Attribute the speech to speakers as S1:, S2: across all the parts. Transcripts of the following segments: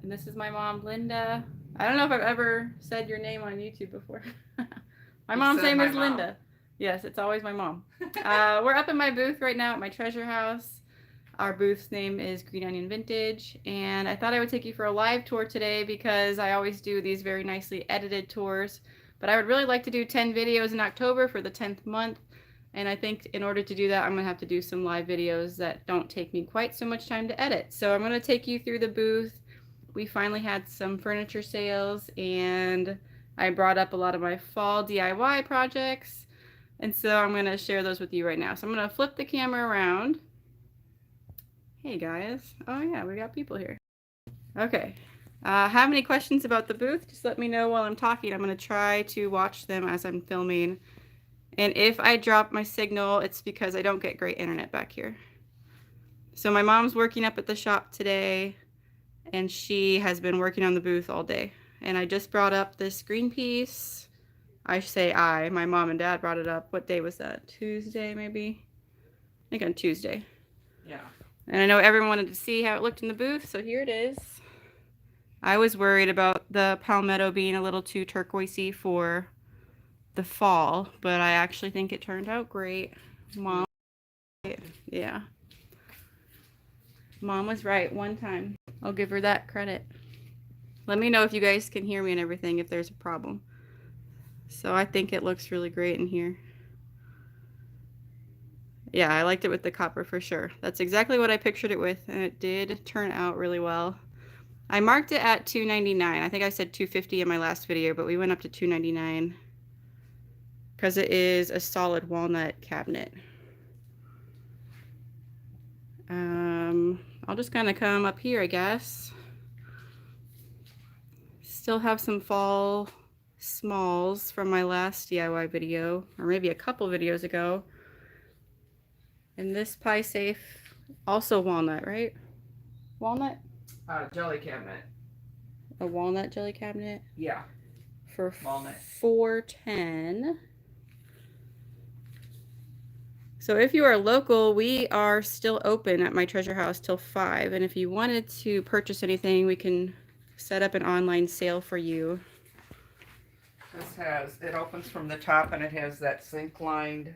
S1: And this is my mom, Linda. I don't know if I've ever said your name on YouTube before. My mom's name is Linda. Yes, it's always my mom. We're up in my booth right now at my treasure house. Our booth's name is Green Onion Vintage, and I thought I would take you for a live tour today because I always do these very nicely edited tours. But I would really like to do 10 videos in October for the 10th month. And I think in order to do that, I'm going to have to do some live videos that don't take me quite so much time to edit. So I'm going to take you through the booth. We finally had some furniture sales, and I brought up a lot of my fall DIY projects. And so I'm going to share those with you right now. So I'm going to flip the camera around. Hey guys. Oh yeah, we got people here. Okay. Have any questions about the booth? Just let me know while I'm talking. I'm going to try to watch them as I'm filming. And if I drop my signal, it's because I don't get great internet back here. So my mom's working up at the shop today, and she has been working on the booth all day. And I just brought up this green piece. My mom and dad brought it up. What day was that? Tuesday, maybe? I think on Tuesday.
S2: Yeah.
S1: And I know everyone wanted to see how it looked in the booth, so here it is. I was worried about the palmetto being a little too turquoisey for the fall, but I actually think it turned out great. Mom, yeah. Mom was right one time. I'll give her that credit. Let me know if you guys can hear me and everything, if there's a problem. So I think it looks really great in here. Yeah, I liked it with the copper for sure. That's exactly what I pictured it with, and it did turn out really well. I marked it at $2.99. I think I said $2.50 in my last video, but we went up to $2.99 because it is a solid walnut cabinet. I'll just kind of come up here, I guess. Still have some fall smalls from my last DIY video, or maybe a couple videos ago. And this pie safe, also walnut, right? Walnut?
S2: Jelly cabinet.
S1: A walnut jelly cabinet?
S2: Yeah.
S1: For
S2: walnut.
S1: $4.10. So if you are local, we are still open at my treasure house till 5. And if you wanted to purchase anything, we can set up an online sale for you.
S2: It opens from the top, and it has that zinc lined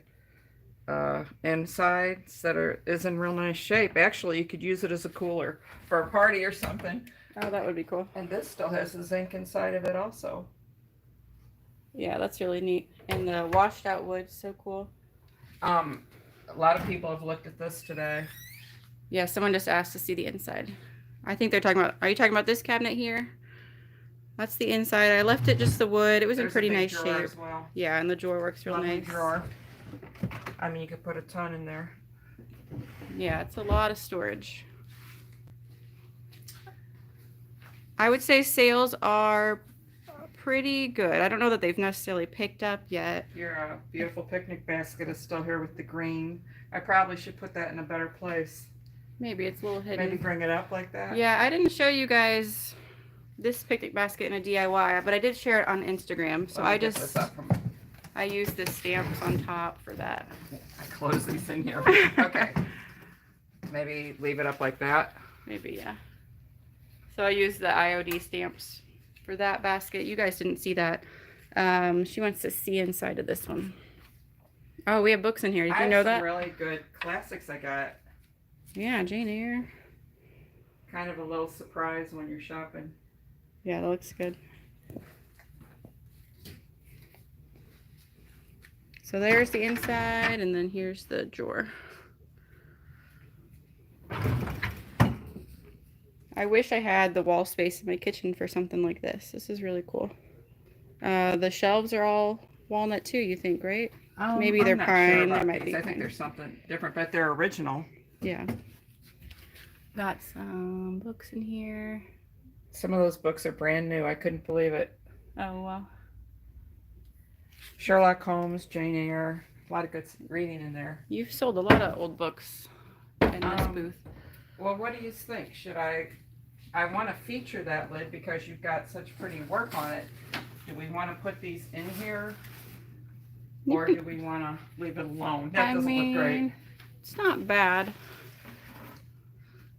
S2: insides that is in real nice shape. Actually, you could use it as a cooler for a party or something.
S1: Oh, that would be cool.
S2: And this still has the zinc inside of it also.
S1: Yeah, that's really neat. And the washed out wood, so cool.
S2: A lot of people have looked at this today.
S1: Yeah, someone just asked to see the inside. I think they're talking about, are you talking about this cabinet here? That's the inside. I left it just the wood. It was in pretty nice shape.
S2: As well.
S1: Yeah, and the drawer works real nice.
S2: Drawer. I mean, you could put a ton in there.
S1: Yeah, it's a lot of storage. I would say sales are pretty good. I don't know that they've necessarily picked up yet.
S2: Your beautiful picnic basket is still here with the green. I probably should put that in a better place.
S1: Maybe it's a little hidden.
S2: Maybe bring it up like that.
S1: Yeah, I didn't show you guys this picnic basket in a DIY, but I did share it on Instagram. So I used the stamps on top for that.
S2: I close these in here. Okay. Maybe leave it up like that.
S1: Maybe, yeah. So I used the IOD stamps for that basket. You guys didn't see that. She wants to see inside of this one. Oh, we have books in here. Did you know that?
S2: Some really good classics I got.
S1: Yeah, Jane Eyre.
S2: Kind of a little surprise when you're shopping.
S1: Yeah, that looks good. So there's the inside, and then here's the drawer. I wish I had the wall space in my kitchen for something like this. This is really cool. The shelves are all walnut too, you think, right? Maybe they're pine. There might be.
S2: I think there's something different, but they're original.
S1: Yeah. Got some books in here.
S2: Some of those books are brand new. I couldn't believe it.
S1: Oh, wow.
S2: Sherlock Holmes, Jane Eyre. A lot of good reading in there.
S1: You've sold a lot of old books in this booth.
S2: Well, what do you think? Should I want to feature that lid because you've got such pretty work on it. Do we want to put these in here? Or do we want to leave it alone? That doesn't look great.
S1: It's not bad.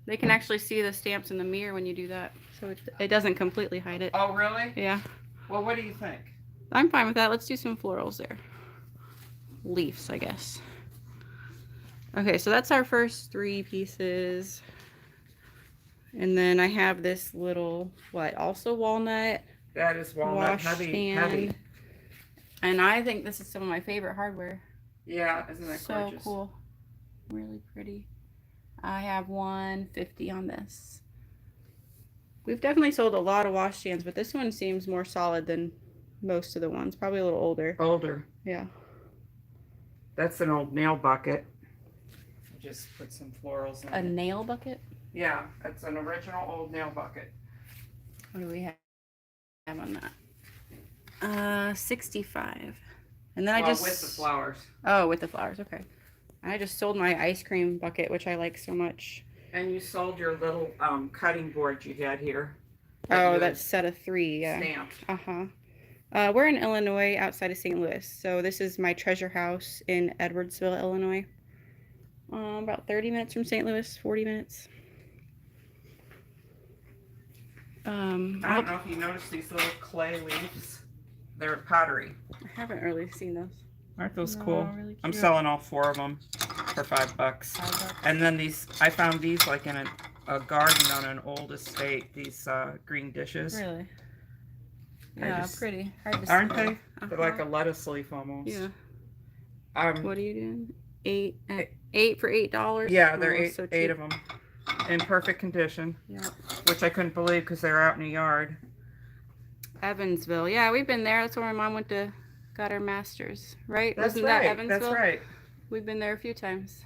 S1: They can actually see the stamps in the mirror when you do that, so it doesn't completely hide it.
S2: Oh, really?
S1: Yeah.
S2: Well, what do you think?
S1: I'm fine with that. Let's do some florals there. Leaves, I guess. Okay, so that's our first 3 pieces. And then I have this little, what, also walnut.
S2: That is walnut, heavy.
S1: And I think this is some of my favorite hardware.
S2: Yeah, isn't that
S1: so
S2: gorgeous?
S1: So cool. Really pretty. I have $150 on this. We've definitely sold a lot of wash stands, but this one seems more solid than most of the ones. Probably a little older.
S2: Older.
S1: Yeah.
S2: That's an old nail bucket. Just put some florals in it.
S1: A nail bucket?
S2: Yeah, it's an original old nail bucket.
S1: What do we have on that? 65. And then I just
S2: with the flowers.
S1: Oh, with the flowers. Okay. I just sold my ice cream bucket, which I like so much.
S2: And you sold your little cutting board you had here.
S1: Oh, that's set of 3. Yeah.
S2: Stamped.
S1: We're in Illinois, outside of St. Louis. So this is my treasure house in Edwardsville, Illinois. About 30 minutes from St. Louis, 40 minutes.
S2: I don't know if you noticed these little clay leaves. They're pottery.
S1: I haven't really seen those.
S2: Aren't those cool?
S1: Really
S2: I'm selling all 4 of them for $5. And then these, I found these like in a garden on an old estate. These green dishes.
S1: Really? Yeah, pretty. Hard to
S2: aren't they? They're like a lettuce leaf almost.
S1: Yeah. What are you doing? 8 for $8.
S2: Yeah, they're eight of them in perfect condition.
S1: Yeah.
S2: Which I couldn't believe because they were out in the yard.
S1: Evansville. Yeah, we've been there. That's where my mom got her master's, right?
S2: Wasn't that Evansville? That's right.
S1: We've been there a few times.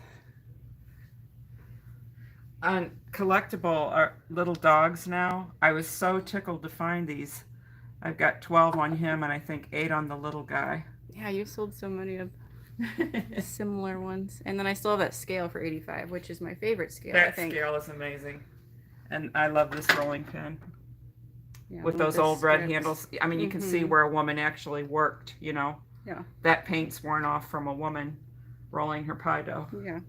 S2: On collectible are little dogs now. I was so tickled to find these. I've got 12 on him and I think 8 on the little guy.
S1: Yeah, you sold so many of similar ones. And then I still have that scale for $85, which is my favorite scale.
S2: That scale is amazing. And I love this rolling pin.
S1: Yeah,
S2: with those old red handles. I mean, you can see where a woman actually worked, you know.
S1: Yeah.
S2: That paint's worn off from a woman rolling her pie dough.
S1: Yeah.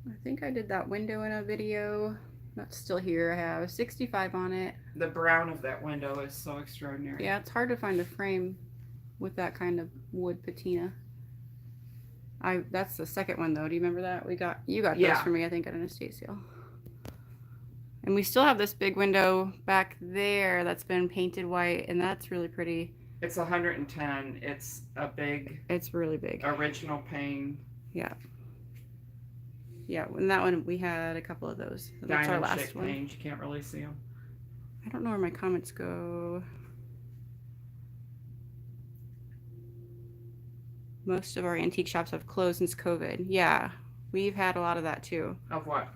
S1: I think I did that window in a video. That's still here. I have 65 on it.
S2: The brown of that window is so extraordinary.
S1: Yeah, it's hard to find a frame with that kind of wood patina. That's the second one though. Do you remember that? You got those for me, I think, at an estate sale. And we still have this big window back there that's been painted white, and that's really pretty.
S2: It's 110. It's
S1: really big.
S2: Original pane.
S1: Yeah. Yeah, and that one we had a couple of those. That's our last one.
S2: Panes. You can't really see them.
S1: I don't know where my comments go. Most of our antique shops have closed since COVID. Yeah, we've had a lot of that too.
S2: Of what?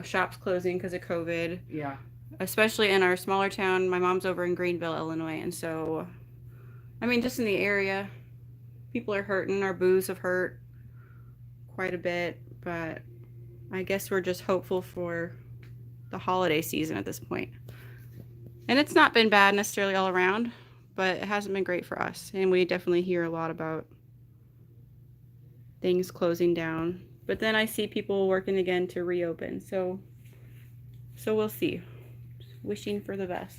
S1: Shops closing because of COVID.
S2: Yeah.
S1: Especially in our smaller town. My mom's over in Greenville, Illinois. And so, I mean, just in the area, people are hurting. Our booths have hurt quite a bit. But I guess we're just hopeful for the holiday season at this point. And it's not been bad necessarily all around, but it hasn't been great for us. And we definitely hear a lot about things closing down, but then I see people working again to reopen, so we'll see. Just wishing for the best.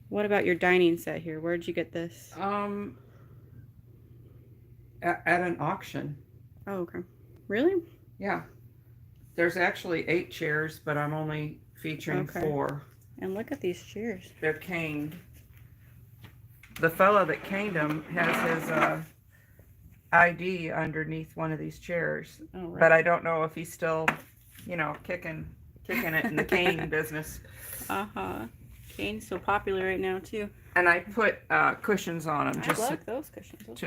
S1: What about your dining set here? Where'd you get this?
S2: At an auction.
S1: Oh, okay. Really?
S2: Yeah, there's actually 8 chairs, but I'm only featuring 4.
S1: And look at these chairs.
S2: They're caned. The fellow that caned them has his ID underneath one of these chairs.
S1: Oh, right.
S2: But I don't know if he's still, you know, kicking it in the cane business.
S1: Cane's so popular right now too.
S2: And I put cushions on them
S1: I like those cushions.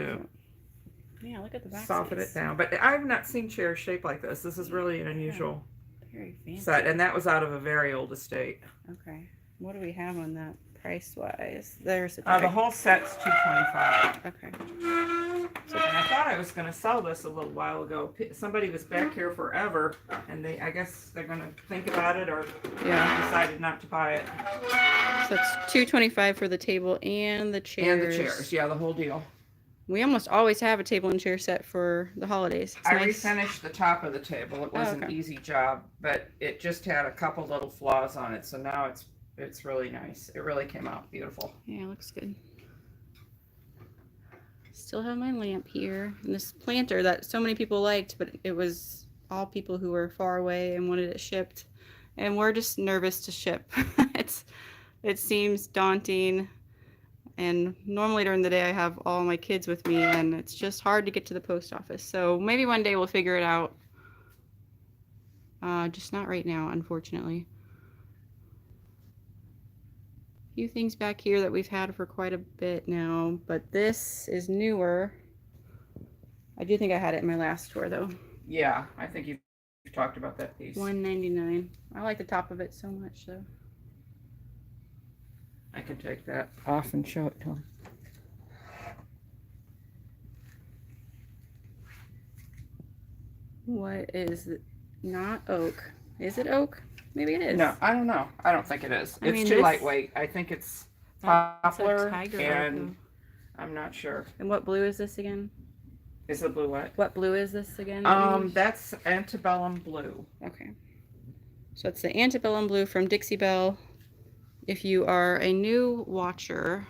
S1: Yeah, look at the back.
S2: Soften it down. But I've not seen chairs shaped like this. This is really an unusual
S1: very fancy
S2: set, and that was out of a very old estate.
S1: Okay. What do we have on that price wise? There's
S2: the whole set's $225.
S1: Okay.
S2: And I thought I was going to sell this a little while ago. Somebody was back here forever, and I guess they're going to think about it or decided not to buy it.
S1: So it's $225 for the table and the chairs.
S2: And the chairs, yeah, the whole deal.
S1: We almost always have a table and chair set for the holidays. It's
S2: I
S1: nice.
S2: refinished the top of the table. It was
S1: Oh,
S2: an
S1: okay.
S2: easy job, but it just had a couple little flaws on it. So now it's really nice. It really came out beautiful.
S1: Yeah, it looks good. Still have my lamp here. And this planter that so many people liked, but it was all people who were far away and wanted it shipped. And we're just nervous to ship. It seems daunting. And normally during the day I have all my kids with me and it's just hard to get to the post office. So maybe one day we'll figure it out. Just not right now, unfortunately. A few things back here that we've had for quite a bit now, but this is newer. I do think I had it in my last tour though.
S2: Yeah, I think you've talked about that piece.
S1: $1.99. I like the top of it so much though.
S2: I can take that off and show it to him.
S1: What is it? Not oak. Is it oak? Maybe it is.
S2: No, I don't know. I don't think it is.
S1: I
S2: It's
S1: mean,
S2: too
S1: this-
S2: lightweight. I think it's
S1: That's a
S2: poplar,
S1: tiger oak,
S2: and
S1: though.
S2: I'm not sure.
S1: And what blue is this again?
S2: Is the blue what?
S1: What blue is this again?
S2: That's antebellum blue.
S1: Okay. So it's the antebellum blue from Dixie Belle. If you are a new watcher,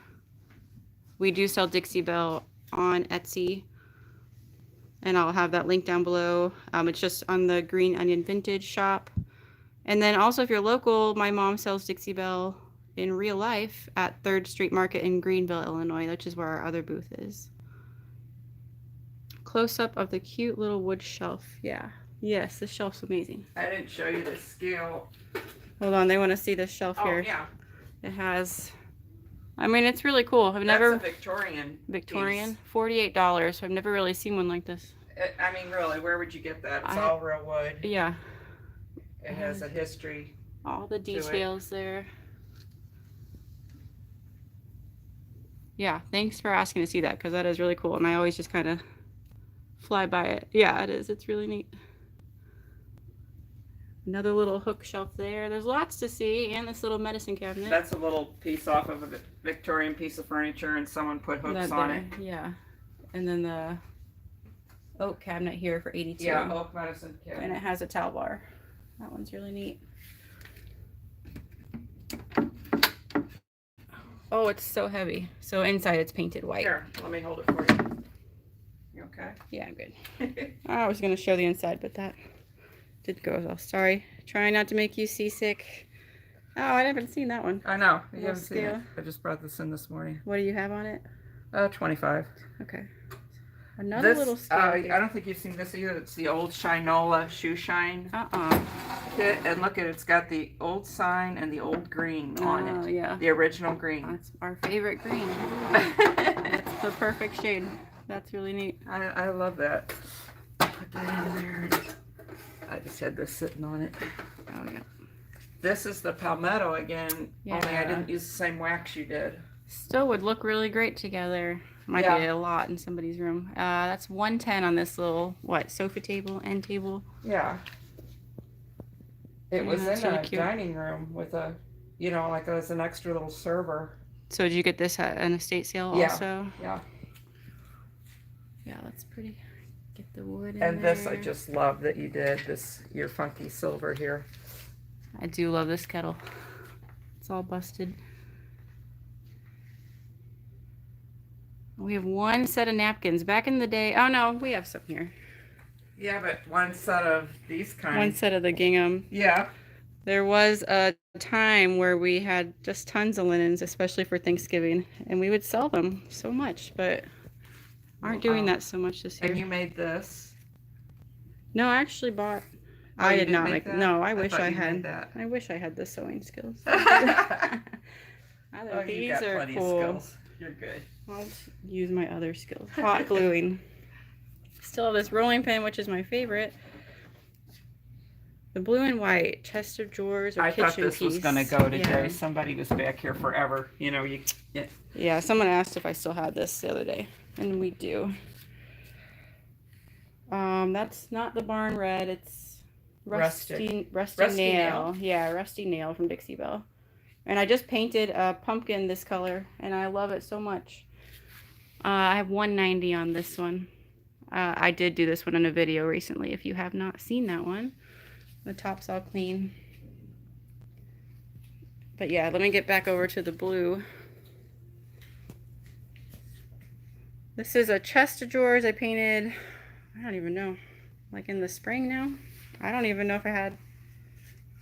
S1: we do sell Dixie Belle on Etsy. And I'll have that link down below. It's just on the Green Onion Vintage shop. And then also if you're local, my mom sells Dixie Belle in real life at 3rd Street Market in Greenville, Illinois, which is where our other booth is. Close up of the cute little wood shelf. Yeah. Yes, this shelf's amazing.
S2: I didn't show you the scale.
S1: Hold on, they want to see this shelf here.
S2: Oh, yeah.
S1: It has, I mean, it's really cool. I've
S2: That's
S1: never,
S2: a Victorian.
S1: Victorian,
S2: piece.
S1: $48. So I've never really seen one like this.
S2: I mean, really, where would you get that? It's
S1: I-
S2: all real wood.
S1: Yeah,
S2: It has a history.
S1: all the
S2: it.
S1: details there. Yeah, thanks for asking to see that because that is really cool. And I always just kind of fly by it. Yeah, it is. It's really neat. Another little hook shelf there. There's lots to see, and this little medicine cabinet.
S2: That's a little piece off of a Victorian piece of furniture, and someone put hooks
S1: That
S2: on
S1: there,
S2: it.
S1: yeah. And then the oak cabinet here for 82.
S2: Yeah, oak medicine
S1: And
S2: cabinet.
S1: it has a towel bar. That one's really neat. Oh, it's so heavy. So inside it's painted white.
S2: Here, let me hold it for you. You okay?
S1: Yeah, I'm good. I was gonna show the inside, but that did go as well. Sorry. Trying not to make you seasick. Oh, I haven't seen that one.
S2: I know. You
S1: Little
S2: haven't seen it.
S1: scale.
S2: I just brought this in this morning.
S1: What do you have on it?
S2: 25.
S1: Okay. Another little
S2: This,
S1: scale.
S2: I don't think you've seen this either. It's the old Shinola shoe shine kit. And look at it. It's got the old sign and the old green on
S1: Oh,
S2: it.
S1: yeah.
S2: The original green.
S1: That's our favorite green. It's the perfect shade. That's really neat.
S2: I love that. Put that in there. I just had this sitting on it.
S1: Oh, yeah.
S2: This is the palmetto again, only I
S1: Yeah.
S2: didn't use the same wax you did.
S1: Still would look really great together. Might
S2: Yeah.
S1: be a lot in somebody's room. That's 110 on this little, sofa table, end table.
S2: Yeah. It
S1: Yeah,
S2: was
S1: that's
S2: in
S1: really
S2: a
S1: cute.
S2: dining room with a, like as an extra little server.
S1: So did you get this at an estate sale
S2: Yeah.
S1: also?
S2: Yeah.
S1: Yeah, that's pretty. Get the wood in
S2: And this I
S1: there.
S2: just love that you did, your funky silver here.
S1: I do love this kettle. It's all busted. We have one set of napkins. Back in the day, oh no, we have some here.
S2: Yeah, but one set of these kinds.
S1: One set of the gingham.
S2: Yeah.
S1: There was a time where we had just tons of linens, especially for Thanksgiving, and we would sell them so much, but aren't doing that so much this year.
S2: And you made this.
S1: No, I actually bought.
S2: Oh,
S1: I
S2: you
S1: did
S2: didn't
S1: not
S2: make
S1: make.
S2: that?
S1: No, I
S2: I
S1: wish
S2: thought
S1: I
S2: you made
S1: had.
S2: that.
S1: I wish I had the sewing skills.
S2: Oh, you
S1: These
S2: got
S1: are
S2: plenty
S1: cool.
S2: of skills. You're good.
S1: I'll use my other skills. Hot gluing. Still have this rolling pin, which is my favorite. The blue and white chest of drawers or
S2: I
S1: kitchen
S2: thought this was
S1: piece.
S2: going to go today.
S1: Yeah.
S2: Somebody was back here forever.
S1: Yeah, someone asked if I still had this the other day, and we do. That's not the barn red. It's rusty
S2: Rusty
S1: nail. Yeah, rusty nail from Dixie Belle. And I just painted a pumpkin this color, and I love it so much. I have 190 on this one. I did do this one in a video recently, if you have not seen that one. The top's all clean. But yeah, let me get back over to the blue. This is a chest of drawers I painted, I don't even know, like in the spring now. I don't even know if I had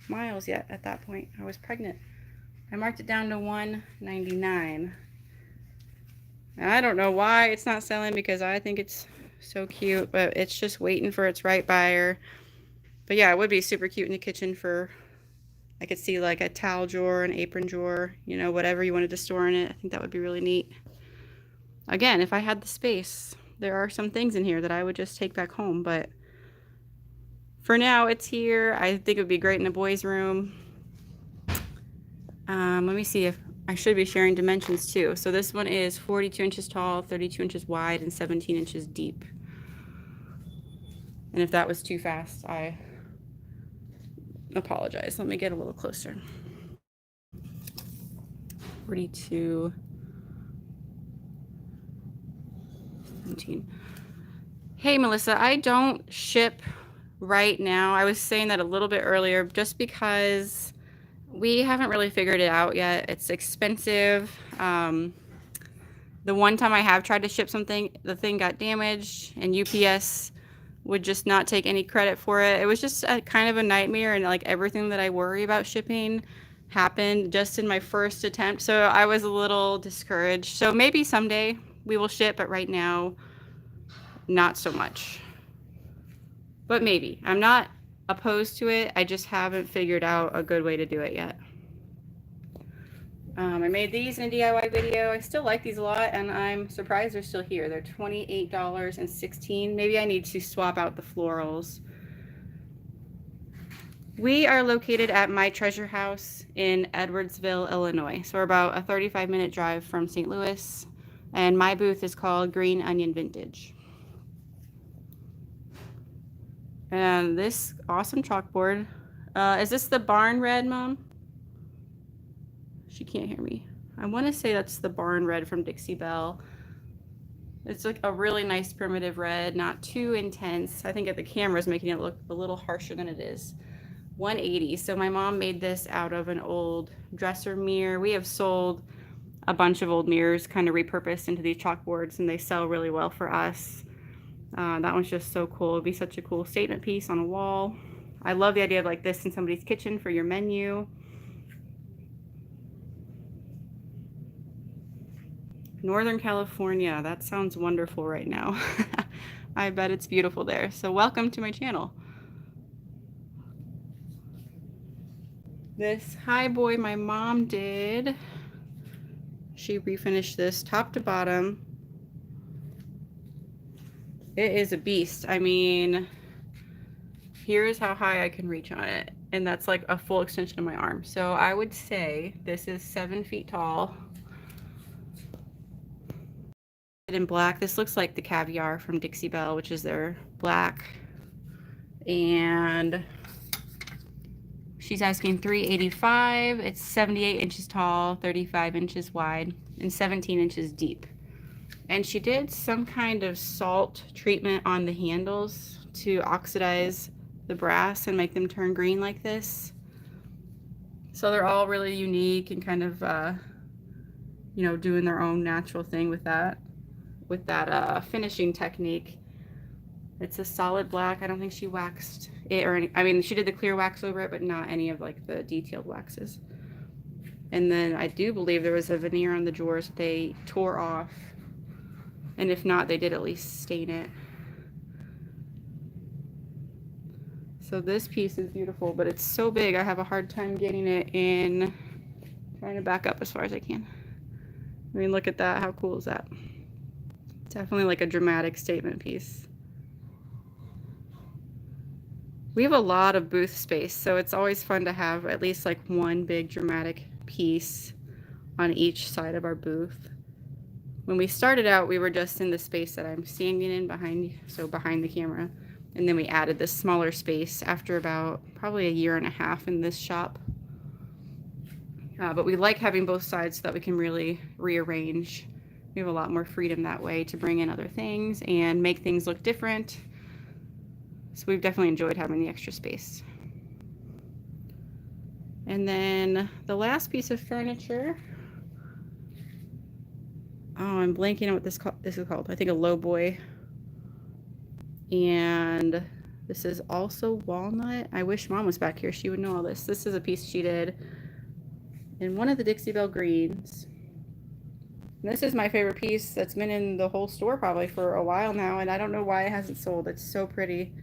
S1: miles yet at that point. I was pregnant. I marked it down to 199. And I don't know why it's not selling, because I think it's so cute, but it's just waiting for its right buyer. But yeah, it would be super cute in the kitchen for, I could see like a towel drawer, an apron drawer, you know, whatever you wanted to store in it. I think that would be really neat. Again, if I had the space, there are some things in here that I would just take back home, but for now it's here. I think it would be great in a boys' room. Let me see if I should be sharing dimensions too. So this one is 42 inches tall, 32 inches wide, and 17 inches deep. And if that was too fast, I apologize. Let me get a little closer. 42, 17. Hey Melissa, I don't ship right now. I was saying that a little bit earlier, just because we haven't really figured it out yet. It's expensive. The one time I have tried to ship something, the thing got damaged, and UPS would just not take any credit for it. It was just a kind of a nightmare, and like everything that I worry about shipping happened just in my first attempt. So I was a little discouraged. So maybe someday we will ship, but right now, not so much. But maybe. I'm not opposed to it. I just haven't figured out a good way to do it yet. I made these in a DIY video. I still like these a lot, and I'm surprised they're still here. They're $28.16. Maybe I need to swap out the florals. We are located at my treasure house in Edwardsville, Illinois. So we're about a 35-minute drive from St. Louis, and my booth is called Green Onion Vintage. And this awesome chalkboard, is this the barn red, Mom? She can't hear me. I want to say that's the barn red from Dixie Belle. It's like a really nice primitive red, not too intense. I think the camera is making it look a little harsher than it is. 180. So my mom made this out of an old dresser mirror. We have sold a bunch of old mirrors kind of repurposed into these chalkboards, and they sell really well for us. That one's just so cool. It'd be such a cool statement piece on a wall. I love the idea of like this in somebody's kitchen for your menu. Northern California, that sounds wonderful right now. I bet it's beautiful there. So welcome to my channel. This high boy my mom did, she refinished this top to bottom. It is a beast. I mean, here's how high I can reach on it, and that's like a full extension of my arm. So I would say this is 7 feet tall. In black, this looks like the caviar from Dixie Belle, which is their black, and she's asking $385. It's 78 inches tall, 35 inches wide, and 17 inches deep. And she did some kind of salt treatment on the handles to oxidize the brass and make them turn green like this. So they're all really unique and kind of, you know, doing their own natural thing with that finishing technique. It's a solid black. I don't think she waxed it or any, I mean, she did the clear wax over it, but not any of like the detailed waxes. And then I do believe there was a veneer on the drawers that they tore off. And if not, they did at least stain it. So this piece is beautiful, but it's so big, I have a hard time getting it in. Trying to back up as far as I can. I mean, look at that. How cool is that? Definitely like a dramatic statement piece. We have a lot of booth space, so it's always fun to have at least like one big dramatic piece on each side of our booth. When we started out, we were just in the space that I'm standing in behind the camera. And then we added this smaller space after about probably a year and a half in this shop. But we like having both sides so that we can really rearrange We have a lot more freedom that way to bring in other things and make things look different. So we've definitely enjoyed having the extra space. And then the last piece of furniture, oh, I'm blanking on what this is called. I think a low boy. And this is also walnut. I wish Mom was back here. She would know all this. This is a piece she did in one of the Dixie Belle greens. And this is my favorite piece that's been in the whole store probably for a while now, and I don't know why it hasn't sold. It's so pretty.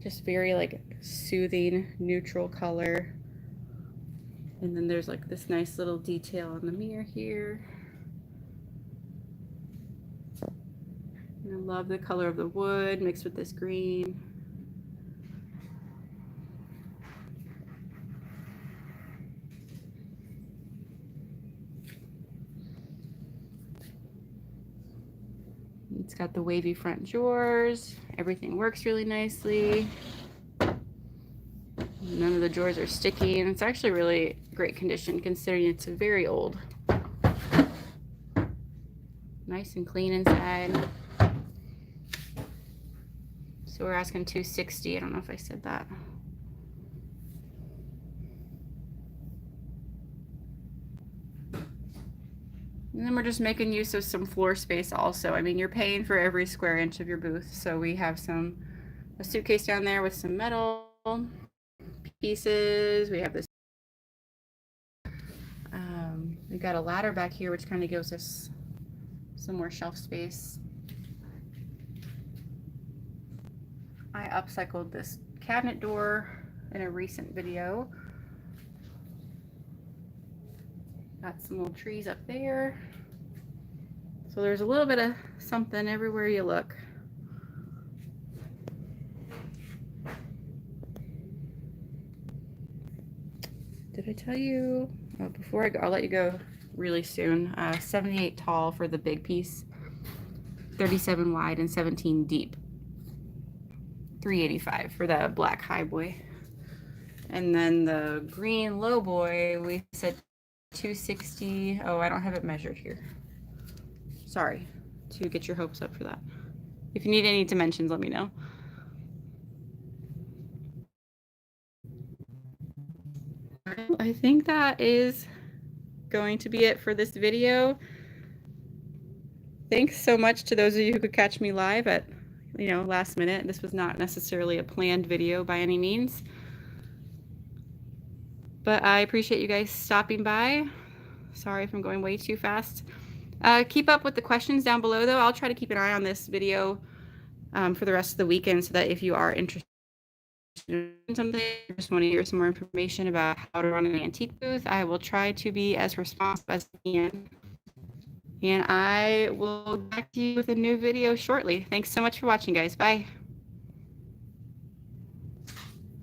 S1: Just very like soothing, neutral color. And then there's like this nice little detail on the mirror here. And I love the color of the wood mixed with this green. It's got the wavy front drawers. Everything works really nicely. None of the drawers are sticky, and it's actually really great condition considering it's very old. Nice and clean inside. So we're asking $260. I don't know if I said that. And then we're just making use of some floor space also. I mean, you're paying for every square inch of your booth. So we have a suitcase down there with some metal pieces. We have this. We've got a ladder back here, which kind of gives us some more shelf space. I upcycled this cabinet door in a recent video. Got some little trees up there. So there's a little bit of something everywhere you look. Did I tell you? Oh, before I go, I'll let you go really soon. 78 tall for the big piece, 37 wide and 17 deep. 385 for the black high boy. And then the green low boy, we said 260. Oh, I don't have it measured here. Sorry to get your hopes up for that. If you need any dimensions, let me know. I think that is going to be it for this video. Thanks so much to those of you who could catch me live at, last minute. This was not necessarily a planned video by any means. But I appreciate you guys stopping by. Sorry if I'm going way too fast. Keep up with the questions down below, though. I'll try to keep an eye on this video for the rest of the weekend so that if you are interested in something, or just want to hear some more information about how to run an antique booth, I will try to be as responsive as I can. And I will get back to you with a new video shortly. Thanks so much for watching, guys. Bye.